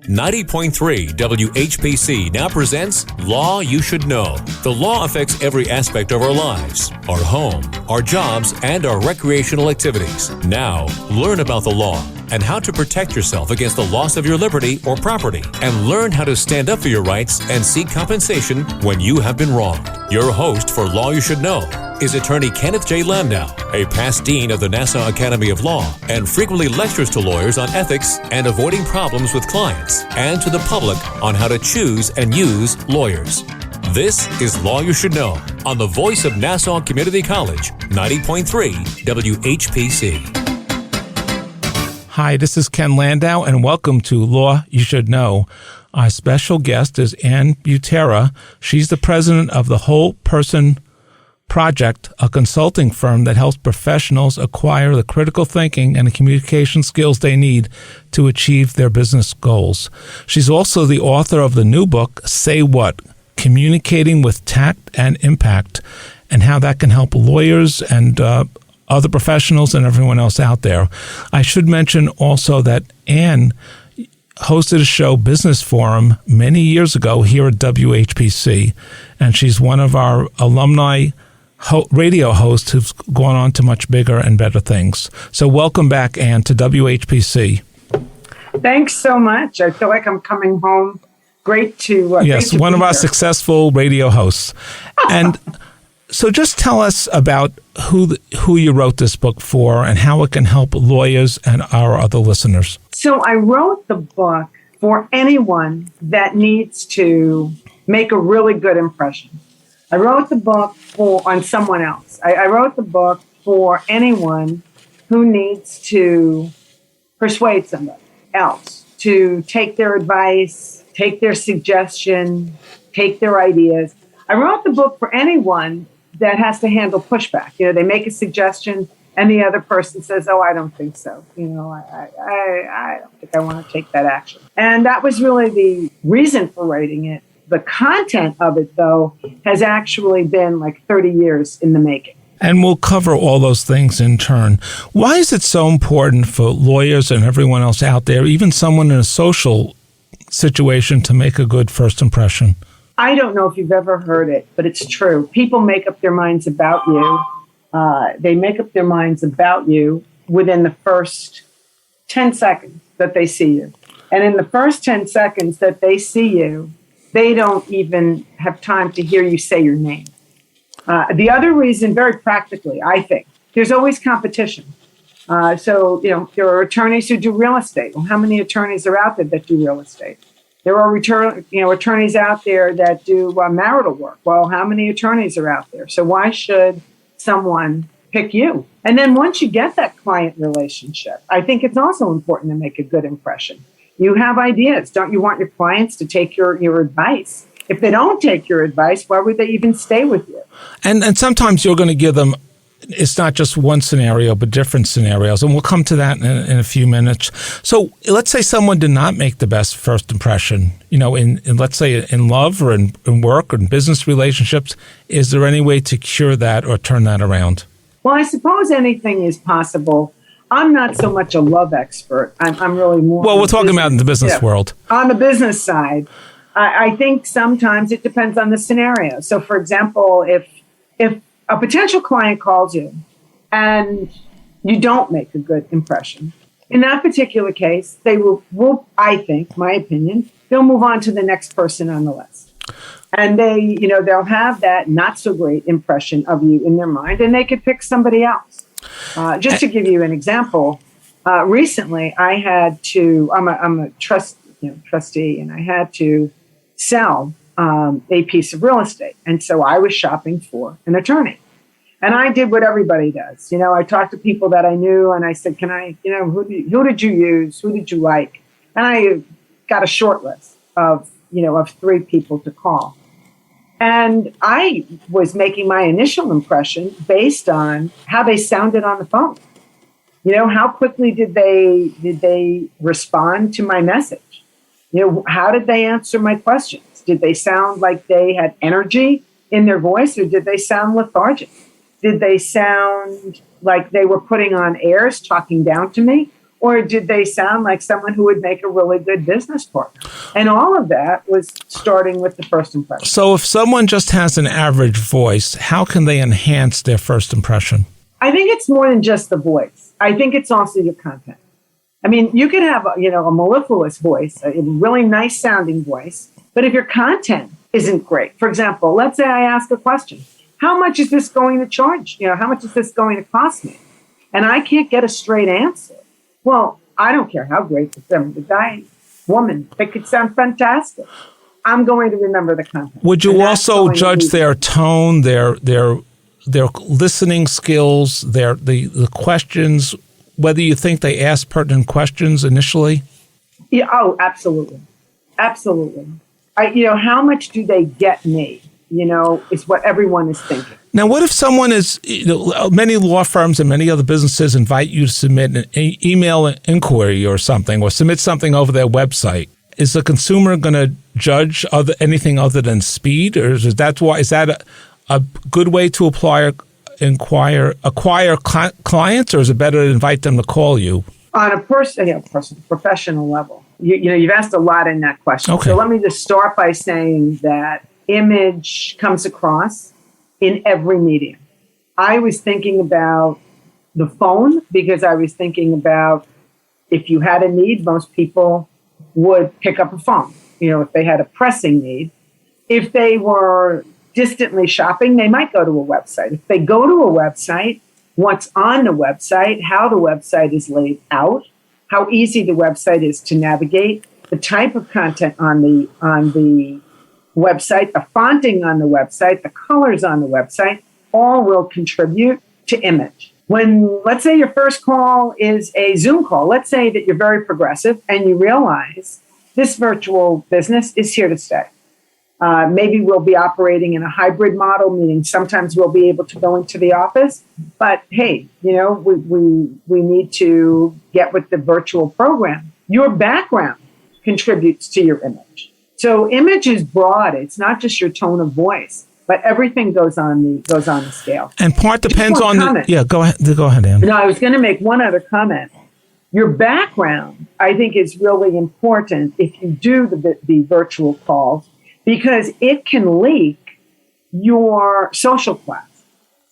90.3 WHPC now presents Law You Should Know. The law affects every aspect of our lives, our home, our jobs, and our recreational activities. Now, learn about the law and how to protect yourself against the loss of your liberty or property, and learn how to stand up for your rights and seek compensation when you have been wronged. Your host for Law You Should Know is attorney Kenneth J. Landau, a past dean of the Nassau Academy of Law, and frequently lectures to lawyers on ethics and avoiding problems with clients, and to the public on how to choose and use lawyers. This is Law You Should Know on the voice of Nassau Community College, 90.3 WHPC. Hi, this is Ken Landau, and welcome to Law You Should Know. Our special guest is Ann Butera. She's the president of the Whole Person Project, a consulting firm that helps professionals acquire the critical thinking and the communication skills they need to achieve their business goals. She's also the author of the new book, Say What? Communicating with Tact and Impact, and how that can help lawyers and other professionals and everyone else out there. I should mention also that Ann hosted a show, Business Forum, many years ago here at WHPC, and she's one of our alumni radio hosts who's gone on to much bigger and better things. So welcome back, Ann, to WHPC. Thanks so much. I feel like I'm coming home. Great to yes, great to one of our here. Successful radio hosts. And so just tell us about who you wrote this book for and how it can help lawyers and our other listeners. So I wrote the book for anyone that needs to make a really good impression. I wrote the book on someone else. I wrote the book for anyone who needs to persuade somebody else to take their advice, take their suggestion, take their ideas. I wrote the book for anyone that has to handle pushback. You know, they make a suggestion and the other person says, oh, I don't think so. You know, I don't think I want to take that action. And that was really the reason for writing it. The content of it, though, has actually been like 30 years in the making. And we'll cover all those things in turn. Why is it so important for lawyers and everyone else out there, even someone in a social situation, to make a good first impression? I don't know if you've ever heard it, but it's true. People make up their minds about you. They make up their minds about you within the first 10 seconds that they see you. And in the first 10 seconds that they see you, they don't even have time to hear you say your name. The other reason, very practically, I think, there's always competition. So, you know, there are attorneys who do real estate. Well, how many attorneys are out there that do real estate? There are attorneys out there that do marital work. Well, how many attorneys are out there? So why should someone pick you? And then once you get that client relationship, I think it's also important to make a good impression. You have ideas. Don't you want your clients to take your advice? If they don't take your advice, why would they even stay with you? And sometimes you're going to give them, it's not just one scenario, but different scenarios. And we'll come to that in a few minutes. So let's say someone did not make the best first impression, you know, in let's say in love or in work or in business relationships. Is there any way to cure that or turn that around? Well, I suppose anything is possible. I'm not so much a love expert. I'm really more. Well, we're talking about in the business world. On the business side, I think sometimes it depends on the scenario. So, for example, if a potential client calls you and you don't make a good impression, in that particular case, they will, I think, my opinion, they'll move on to the next person on the list. And they'll have that not so great impression of you in their mind, and they could pick somebody else. Just to give you an example, recently I had to, I'm a trustee, and I had to sell a piece of real estate. And so I was shopping for an attorney. And I did what everybody does. You know, I talked to people that I knew, and I said, can I, who did you use? Who did you like? And I got a short list of 3 people to call. And I was making my initial impression based on how they sounded on the phone. You know, how quickly did they respond to my message? You know, how did they answer my questions? Did they sound like they had energy in their voice, or did they sound lethargic? Did they sound like they were putting on airs, talking down to me? Or did they sound like someone who would make a really good business partner? And all of that was starting with the first impression. So if someone just has an average voice, how can they enhance their first impression? I think it's more than just the voice. I think it's also your content. I mean, you can have a mellifluous voice, a really nice sounding voice, but if your content isn't great, for example, let's say I ask a question, how much is this going to charge? How much is this going to cost me? And I can't get a straight answer. Well, I don't care how great the guy, woman, they could sound fantastic. I'm going to remember the content. Would you also judge their tone, their listening skills, the questions, whether you think they ask pertinent questions initially? Yeah, oh, absolutely. Absolutely. How much do they get me? Is what everyone is thinking. Now, what if someone is, many law firms and many other businesses invite you to submit an email inquiry or something, or submit something over their website. Is the consumer going to judge anything other than speed? Or is that a good way to acquire clients, or is it better to invite them to call you? On a professional level. You've asked a lot in that question. Okay. So let me just start by saying that image comes across in every medium. I was thinking about the phone because I was thinking about if you had a need, most people would pick up a phone, if they had a pressing need. If they were distantly shopping, they might go to a website. If they go to a website, what's on the website, how the website is laid out, how easy the website is to navigate, the type of content on the website, the fonting on the website, the colors on the website, all will contribute to image. When, let's say your first call is a Zoom call, let's say that you're very progressive and you realize this virtual business is here to stay. Maybe we'll be operating in a hybrid model, meaning sometimes we'll be able to go into the office, but hey, we need to get with the virtual program. Your background contributes to your image. So image is broad. It's not just your tone of voice, but everything goes on the scale. And part depends on go ahead, Ann. No, I was going to make one other comment. Your background, I think, is really important if you do the virtual calls, because it can leak your social class.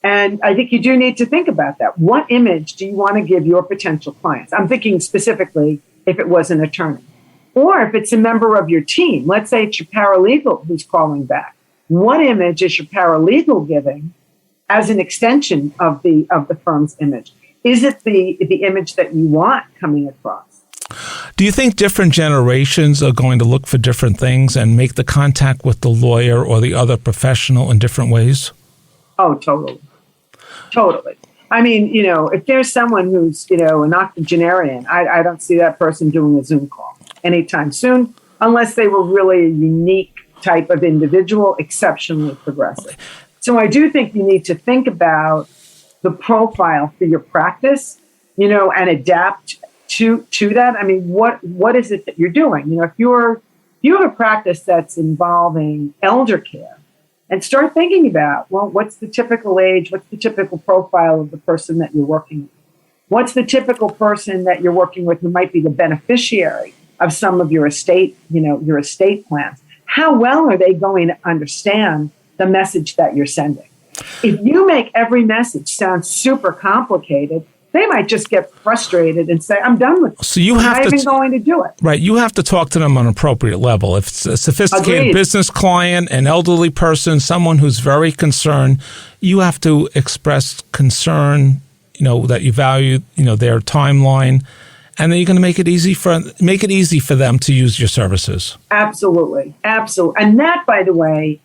And I think you do need to think about that. What image do you want to give your potential clients? I'm thinking specifically if it was an attorney. Or if it's a member of your team, let's say it's your paralegal who's calling back. What image is your paralegal giving as an extension of the firm's image? Is it the image that you want coming across? Do you think different generations are going to look for different things and make the contact with the lawyer or the other professional in different ways? Oh, totally. Totally. I mean, if there's someone who's, an octogenarian, I don't see that person doing a Zoom call anytime soon, unless they were really a unique type of individual, exceptionally progressive. So I do think you need to think about the profile for your practice, and adapt to that. I mean, what is it that you're doing? If you have a practice that's involving elder care, and start thinking about, well, what's the typical age? What's the typical profile of the person that you're working with? What's the typical person that you're working with who might be the beneficiary of some of your estate, your estate plans? How well are they going to understand the message that you're sending? If you make every message sound super complicated, they might just get frustrated and say, I'm done with it. So you have I'm not even going to do it. Right. You have to talk to them on an appropriate level. If it's a sophisticated Agreed. business client, an elderly person, someone who's very concerned, you have to express concern, that you value, their timeline, and then you're going to make it easy for them to use your services. Absolutely. Absolutely. And that, by the way,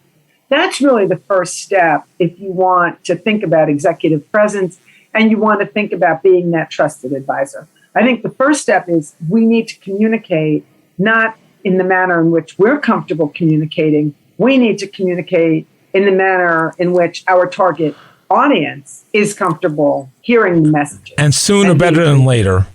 that's really the first step if you want to think about executive presence and you want to think about being that trusted advisor. I think the first step is we need to communicate not in the manner in which we're comfortable communicating. We need to communicate in the manner in which our target audience is comfortable hearing the messages. And sooner better than later.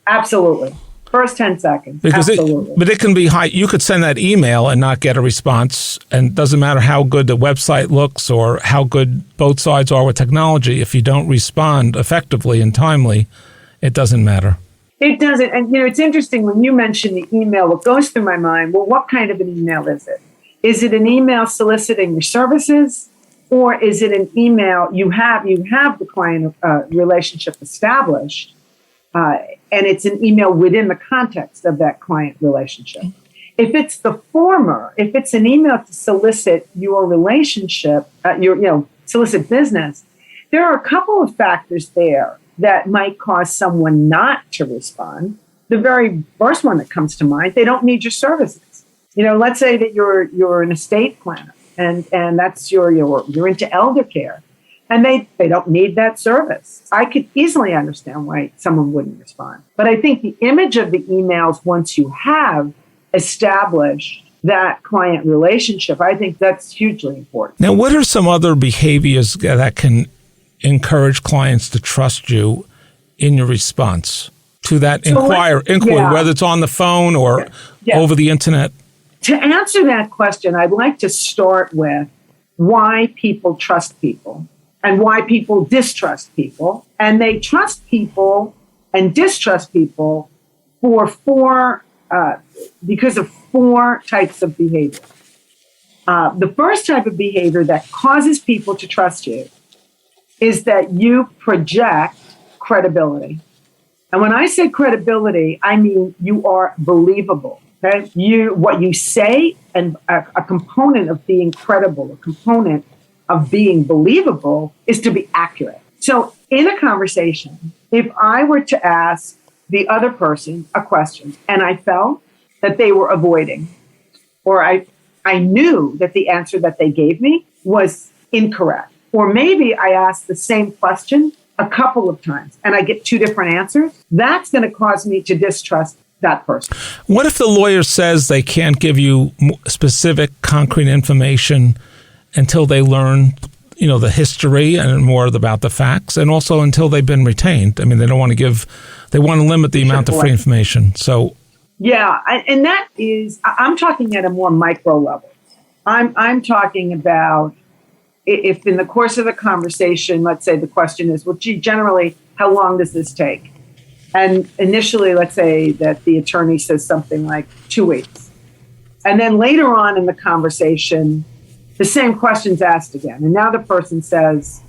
Absolutely. First 10 seconds. Because absolutely. It can be high. You could send that email and not get a response. And it doesn't matter how good the website looks or how good both sides are with technology. If you don't respond effectively and timely, it doesn't matter. It doesn't. And, it's interesting when you mention the email, what goes through my mind, well, what kind of an email is it? Is it an email soliciting your services? Or is it an email you have the client relationship established, and it's an email within the context of that client relationship? If it's the former, if it's an email to solicit your relationship, solicit business, there are a couple of factors there that might cause someone not to respond. The very first one that comes to mind, they don't need your services. Let's say that you're an estate planner and that's you're into elder care, and they don't need that service. I could easily understand why someone wouldn't respond. But I think the image of the emails, once you have established that client relationship, I think that's hugely important. Now, what are some other behaviors that can encourage clients to trust you in your response to that inquiry, whether it's on the phone or over the internet? To answer that question, I'd like to start with why people trust people and why people distrust people. And they trust people and distrust people because of four types of behavior. The first type of behavior that causes people to trust you is that you project credibility. And when I say credibility, I mean you are believable. Okay? What you say, and a component of being credible, a component of being believable is to be accurate. So in a conversation, if I were to ask the other person a question and I felt that they were avoiding, or I knew that the answer that they gave me was incorrect, or maybe I asked the same question a couple of times and I get two different answers, that's going to cause me to distrust that person. What if the lawyer says they can't give you specific, concrete information until they learn, the history and more about the facts, and also until they've been retained? I mean, they want to limit the amount of free information. So, yeah, and that is, I'm talking at a more micro level. I'm talking about if in the course of the conversation, let's say the question is, well, gee, generally, how long does this take? And initially, let's say that the attorney says something like 2 weeks. And then later on in the conversation, the same question's asked again. And now the person says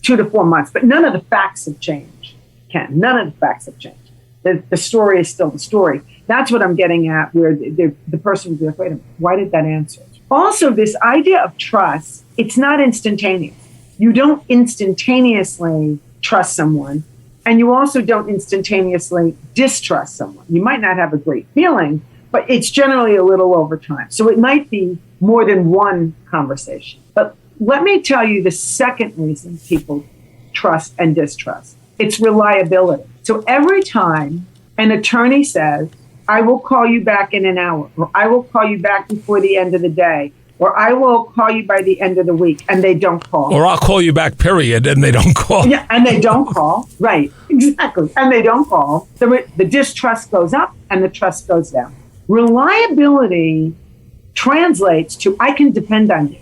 2 to 4 months, but none of the facts have changed, Ken. None of the facts have changed. The story is still the story. That's what I'm getting at, where the person would be like, wait a minute, why did that answer? Also, this idea of trust, it's not instantaneous. You don't instantaneously trust someone, and you also don't instantaneously distrust someone. You might not have a great feeling, but it's generally a little over time. So it might be more than one conversation. But let me tell you the second reason people trust and distrust. It's reliability. So every time an attorney says, I will call you back in an hour, or I will call you back before the end of the day, or I will call you by the end of the week, and they don't call. Or I'll call you back, period, and they don't call. Yeah, and they don't call. Right, exactly. And they don't call. The distrust goes up and the trust goes down. Reliability translates to, I can depend on you.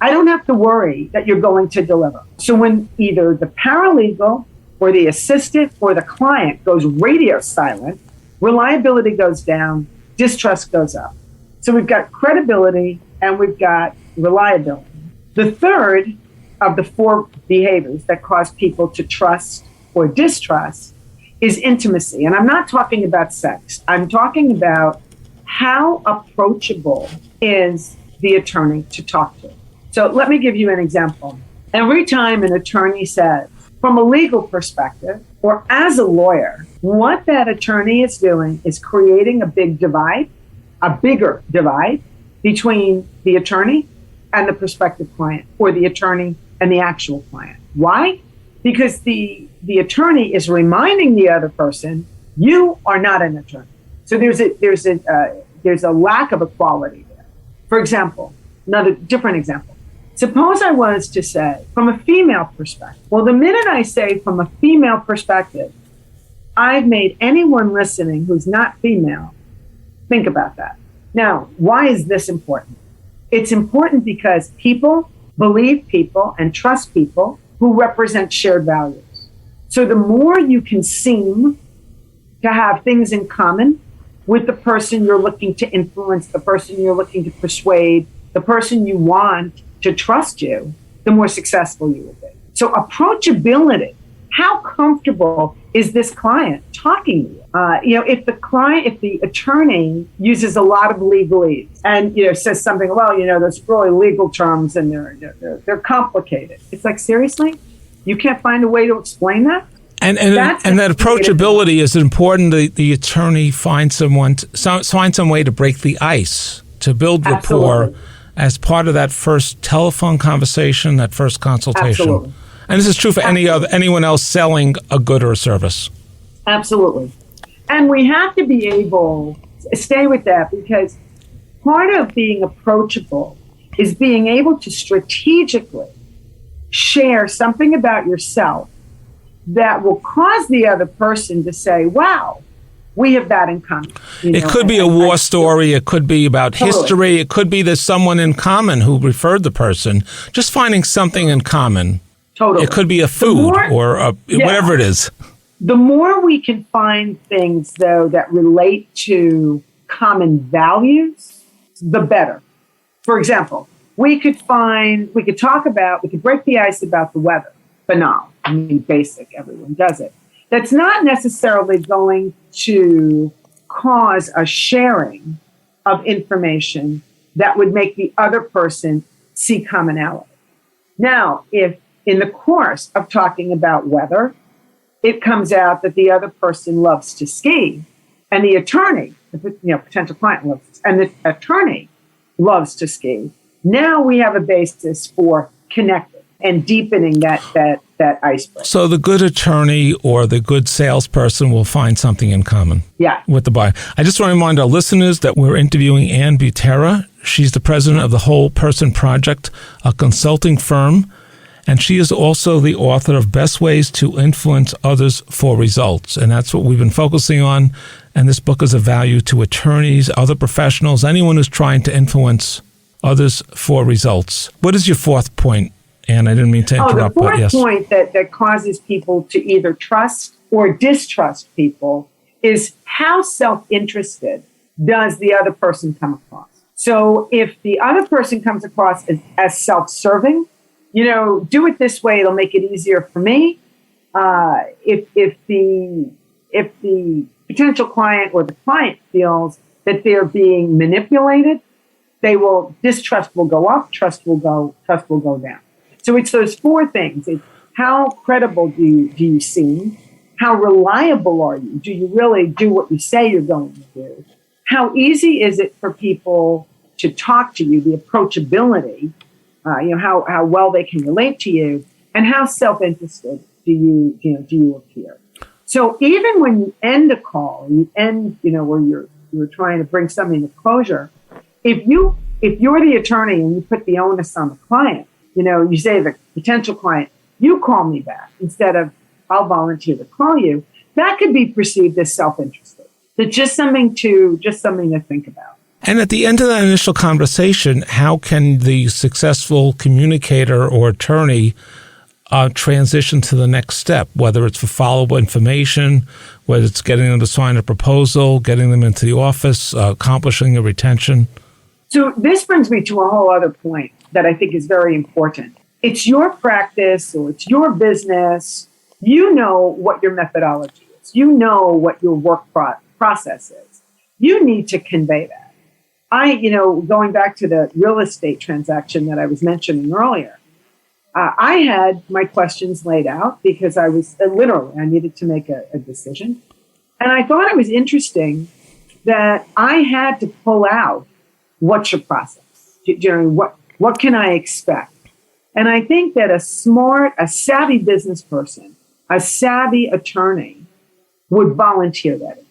I don't have to worry that you're going to deliver. So when either the paralegal or the assistant or the client goes radio silent, reliability goes down, distrust goes up. So we've got credibility and we've got reliability. The third of the four behaviors that cause people to trust or distrust is intimacy. And I'm not talking about sex. I'm talking about how approachable is the attorney to talk to. So let me give you an example. Every time an attorney says, from a legal perspective, or as a lawyer, what that attorney is doing is creating a bigger divide between the attorney and the prospective client, or the attorney and the actual client. Why? Because the attorney is reminding the other person, you are not an attorney. So there's a lack of equality there. For example, another different example. Suppose I was to say, from a female perspective. Well, the minute I say from a female perspective, I've made anyone listening who's not female think about that. Now, why is this important? It's important because people believe people and trust people who represent shared values. So the more you can seem to have things in common with the person you're looking to influence, the person you're looking to persuade, the person you want to trust you, the more successful you will be. So approachability, how comfortable is this client talking to you? If the attorney uses a lot of legalese and, says something, well, those really legal terms and they're complicated. It's like, seriously? You can't find a way to explain that? And that approachability is important. The attorney finds some way to break the ice, to build rapport. Absolutely. As part of that first telephone conversation, that first consultation. Absolutely. And this is true for anyone else selling a good or a service. Absolutely. And we have to be able to stay with that, because part of being approachable is being able to strategically share something about yourself that will cause the other person to say, wow, we have that in common. It could be a war story. It could be about history. It could be there's someone in common who referred the person. Just finding something in common. Totally. It could be a food whatever it is. The more we can find things, though, that relate to common values, the better. For example, we could break the ice about the weather. Banal. I mean, basic. Everyone does it. That's not necessarily going to cause a sharing of information that would make the other person see commonality. Now, if in the course of talking about weather, it comes out that the other person loves to ski, and the attorney, potential client loves to ski, now we have a basis for connecting and deepening that icebreaker. So the good attorney or the good salesperson will find something in common with the buyer. I just want to remind our listeners that we're interviewing Ann Butera. She's the president of the Whole Person Project, a consulting firm, and she is also the author of Best Ways to Influence Others for Results. And that's what we've been focusing on. And this book is of value to attorneys, other professionals, anyone who's trying to influence others for results. What is your fourth point? And I didn't mean to interrupt. The fourth point that causes people to either trust or distrust people is how self-interested does the other person come across. So if the other person comes across as self-serving, do it this way, it'll make it easier for me. If the potential client or the client feels that they're being manipulated, distrust will go up, trust will go down. So it's those four things. It's how credible do you seem? How reliable are you? Do you really do what you say you're going to do? How easy is it for people to talk to you? The approachability, how well they can relate to you, and how self-interested do you appear? So even when you end a call, where you're trying to bring something to closure, if you're the attorney and you put the onus on the client, you say to the potential client, you call me back instead of I'll volunteer to call you, that could be perceived as self-interested. It's just something to think about. And at the end of that initial conversation, how can the successful communicator or attorney transition to the next step, whether it's for follow-up information, whether it's getting them to sign a proposal, getting them into the office, accomplishing a retention? So this brings me to a whole other point that I think is very important. It's your practice or it's your business. You know what your methodology is. You know what your work process is. You need to convey that. Going back to the real estate transaction that I was mentioning earlier, I had my questions laid out because I was I needed to make a decision. And I thought it was interesting that I had to pull out what's your process, what can I expect? And I think that a savvy business person, a savvy attorney would volunteer that information.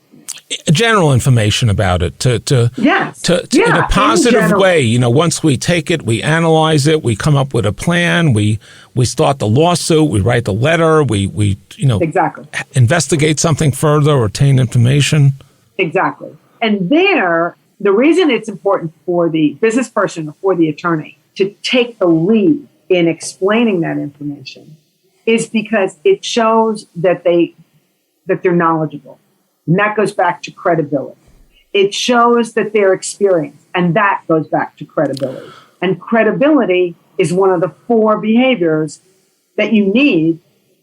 General information about it in a positive way. Once we take it, we analyze it, we come up with a plan, we start the lawsuit, we write the letter, we exactly investigate something further or obtain information. Exactly. And the reason it's important for the business person or for the attorney to take the lead in explaining that information is because it shows that they're knowledgeable. And that goes back to credibility. It shows that they're experienced, and that goes back to credibility. And credibility is one of the 4 behaviors that you need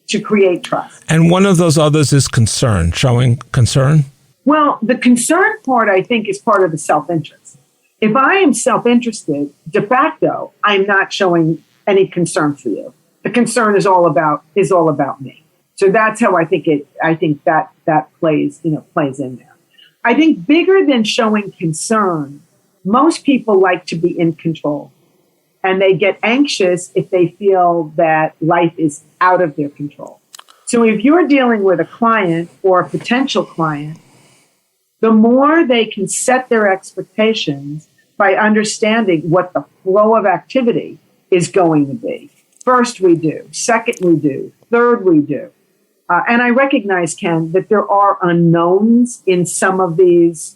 to create trust. And one of those others is concern, showing concern? Well, the concern part, I think, is part of the self-interest. If I am self-interested, de facto, I'm not showing any concern for you. The concern is all about me. So that's how I think that plays in there. I think bigger than showing concern, most people like to be in control. And they get anxious if they feel that life is out of their control. So if you're dealing with a client or a potential client, the more they can set their expectations by understanding what the flow of activity is going to be. First we do, second we do, third we do. And I recognize, Ken, that there are unknowns in some of these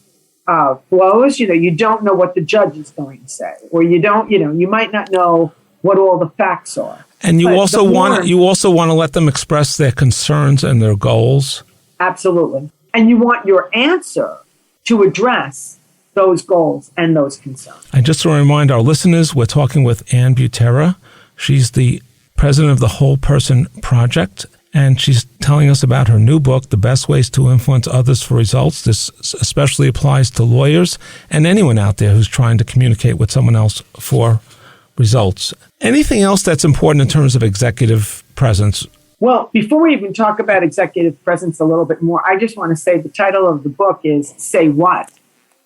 flows. You don't know what the judge is going to say, or you might not know what all the facts are. And you also want to let them express their concerns and their goals. Absolutely. And you want your answer to address those goals and those concerns. And just to remind our listeners, we're talking with Ann Butera. She's the president of the Whole Person Project, and she's telling us about her new book, The Best Ways to Influence Others for Results. This especially applies to lawyers and anyone out there who's trying to communicate with someone else for results. Anything else that's important in terms of executive presence? Well, before we even talk about executive presence a little bit more, I just want to say the title of the book is Say What?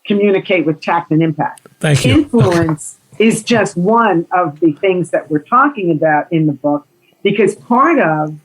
Communicate with Tact and Impact. Thank you. Influence is just one of the things that we're talking about in the book, because part of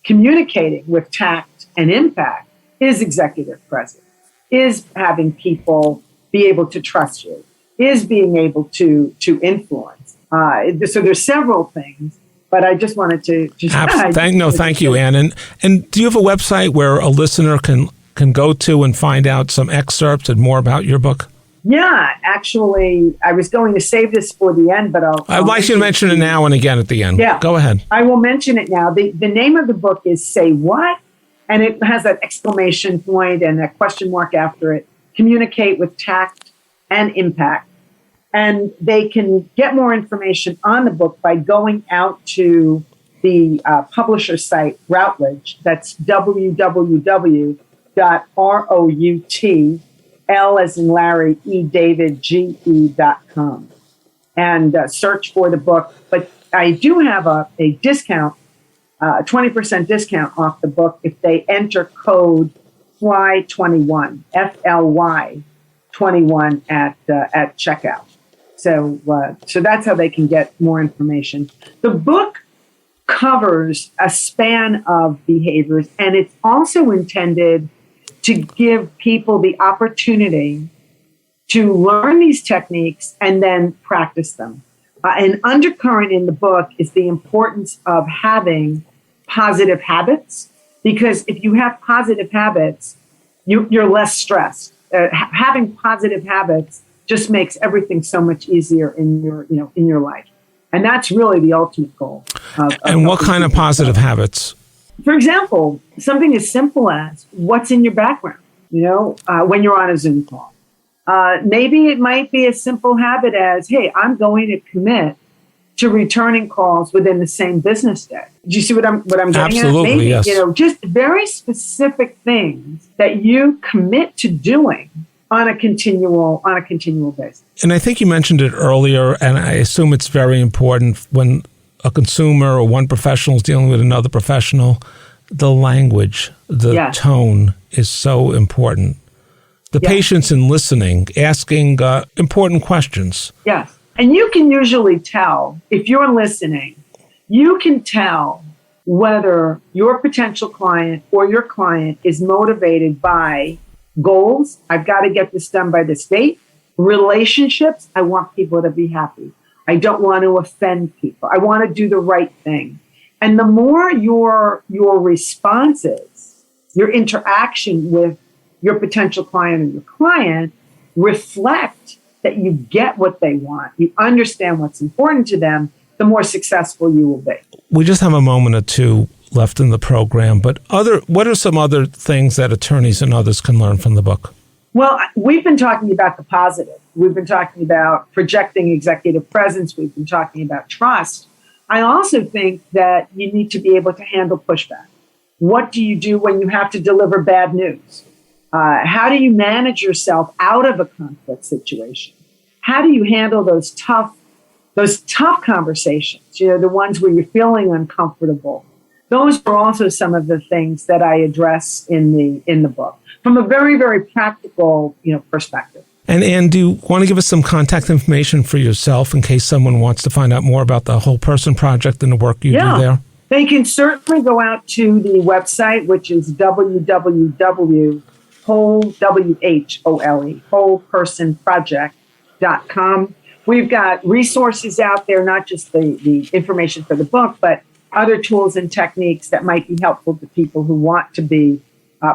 communicating with tact and impact is executive presence, is having people be able to trust you, is being able to influence. So there's several things, but I just wanted to thank you, Ann. And do you have a website where a listener can go to and find out some excerpts and more about your book? Yeah, actually, I was going to save this for the end, but I'd like you to mention it now and again at the end. Yeah. Go ahead. I will mention it now. The name of the book is Say What? And it has that exclamation point and a question mark after it. Communicate with Tact and Impact. And they can get more information on the book by going out to the publisher site, Routledge. That's www.routledge.com. L as in Larry, E David, GE.com, and search for the book. But I do have a discount, 20% discount off the book if they enter code FLY21, FLY 21 at checkout. So that's how they can get more information. The book covers a span of behaviors, and it's also intended to give people the opportunity to learn these techniques and then practice them. An undercurrent in the book is the importance of having positive habits, because if you have positive habits, you're less stressed. Having positive habits just makes everything so much easier in your life, and that's really the ultimate goal. And what kind of positive habits? For example, something as simple as what's in your background, when you're on a Zoom call. Maybe it might be a simple habit as, hey, I'm going to commit to returning calls within the same business day. Do you see what I'm getting Absolutely, at? Maybe, yes. Just very specific things that you commit to doing on a continual basis. And I think you mentioned it earlier, and I assume it's very important when a consumer or one professional is dealing with another professional, the language, the tone is so important. The patience in listening, asking important questions. Yes. And you can usually tell, if you're listening, you can tell whether your potential client or your client is motivated by goals. I've got to get this done by this date. Relationships. I want people to be happy. I don't want to offend people. I want to do the right thing. And the more your responses, your interaction with your potential client or your client reflect that you get what they want, you understand what's important to them, the more successful you will be. We just have a moment or two left in the program, but what are some other things that attorneys and others can learn from the book? Well, we've been talking about the positive. We've been talking about projecting executive presence. We've been talking about trust. I also think that you need to be able to handle pushback. What do you do when you have to deliver bad news? How do you manage yourself out of a conflict situation? How do you handle those tough conversations? The ones where you're feeling uncomfortable. Those are also some of the things that I address in the book from a very, very practical, perspective. And Ann, do you want to give us some contact information for yourself in case someone wants to find out more about the Whole Person Project and the work you do there? They can certainly go out to the website, which is wholepersonproject.com. We've got resources out there, not just the information for the book, but other tools and techniques that might be helpful to people who want to be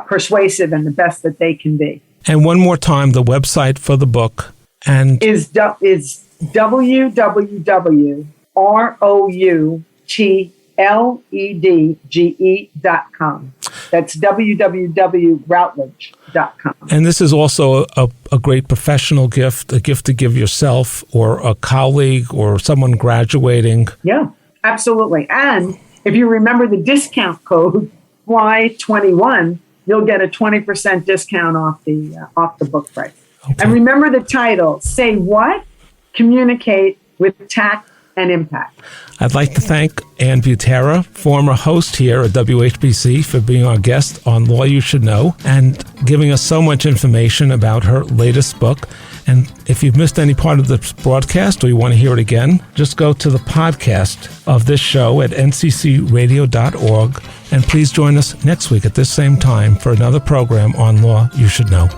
persuasive and the best that they can be. And one more time, the website for the book is www.routledge.com. That's www.routledge.com. And this is also a great professional gift, a gift to give yourself or a colleague or someone graduating. Yeah, absolutely. And if you remember the discount code FLY21, you'll get a 20% discount off the book price. Okay. And remember the title, Say What? Communicate with Tact and Impact. I'd like to thank Ann Butera, former host here at WHPC, for being our guest on Law You Should Know and giving us so much information about her latest book. And if you've missed any part of this broadcast or you want to hear it again, just go to the podcast of this show at nccradio.org. And please join us next week at this same time for another program on Law You Should Know.